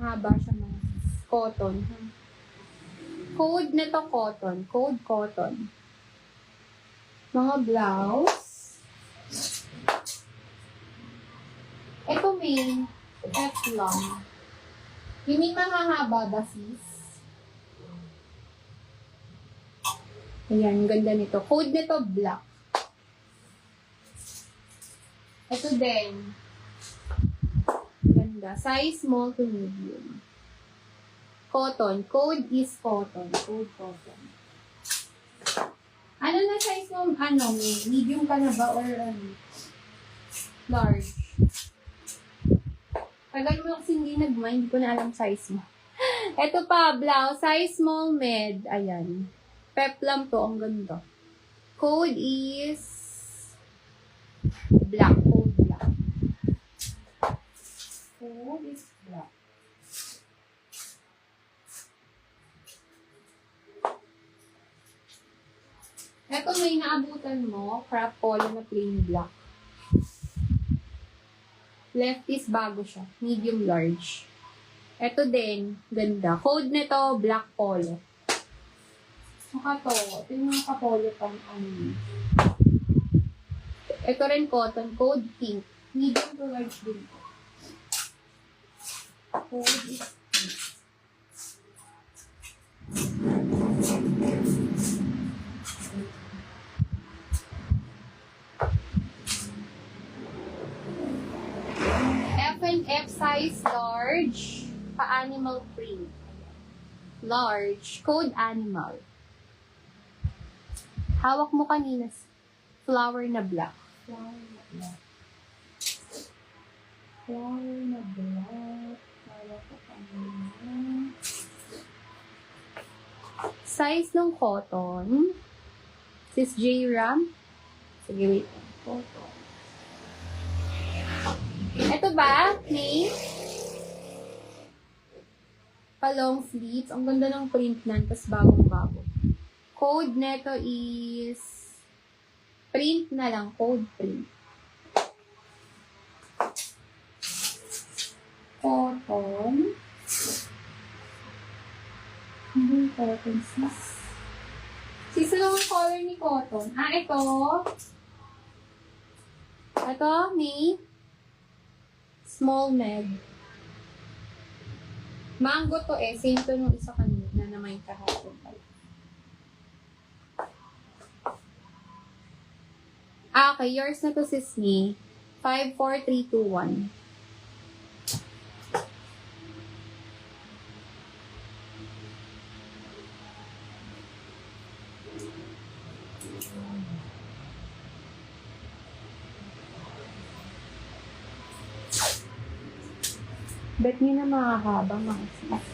mahaba siya mga cotton. Code na to cotton. Code cotton. Mga blouse. Ito may Teflon. Yung may mahahaba ba sis? Ayan, ganda nito. Code nito black. Ito din. Ganda. Size small to medium. Cotton. Code is cotton. Code cotton. Ano na size mo? Ano? Medium ka na ba or large? Tagal mo kasi hindi nag-mind. Hindi ko na alam size mo. Ito pa, blouse. Size small, med. Ayan. Peplum to. Ang ganda. Code is black. Code black. Code is black. Ito may naabutan mo. Crop polo na plain black. Left is bago siya. Medium large. Ito din. Ganda. Code nito black polo. Saka to. Ito yung mga kapolo pang ano. Ito rin cotton. Code pink. Medium to large din ko. Code is pink. F size large. Pa-animal print. Large. Code animal. Hawak mo kanina. Flower na black. Flower na black. Flower na black. Hawak ko kanina. Size ng cotton. Sis J. Ram. Sige, wait. Cotton. Ito ba? May pa-long sleeves. Ang ganda ng print nan. Tapos bagong-bago. Code neto is print na lang. Code print. Cotton. Hindi cotton sis. Sis, ano ang color ni cotton? Ito. Ito, may small med. Mango to eh. Same to nung isa kanina na may kahapon pala. Okay. Yours na to sis me. 54321. Bet nyo na makakaba mga sis.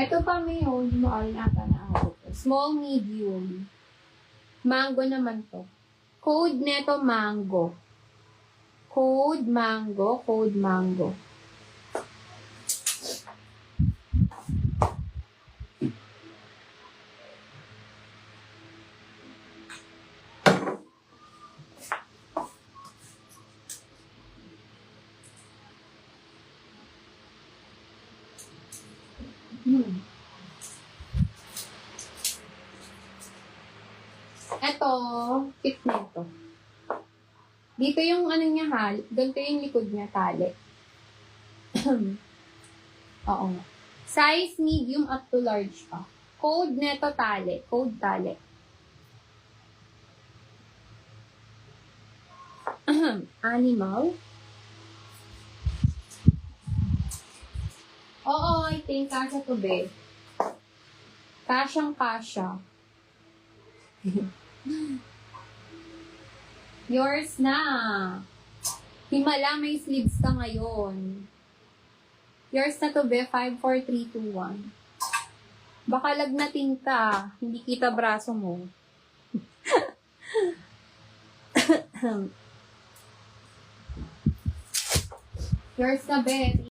Ito pa may hindi mo alin ata na ako. Small, medium. Mango naman to. Code neto mango. Code mango. Code mango. Ito, fit nito. Dito yung ano niya ganito yung likod niya, tali. Oo nga. Size medium up to large pa. Code neto tali. Code tali. Animal. Oo, I think kasha to be. Kasyang kasha. Yours na. Himala, may sleeves ka ngayon. Yours na to be, 54321. Baka lagnatin ka. Hindi kita braso mo. Yours na be.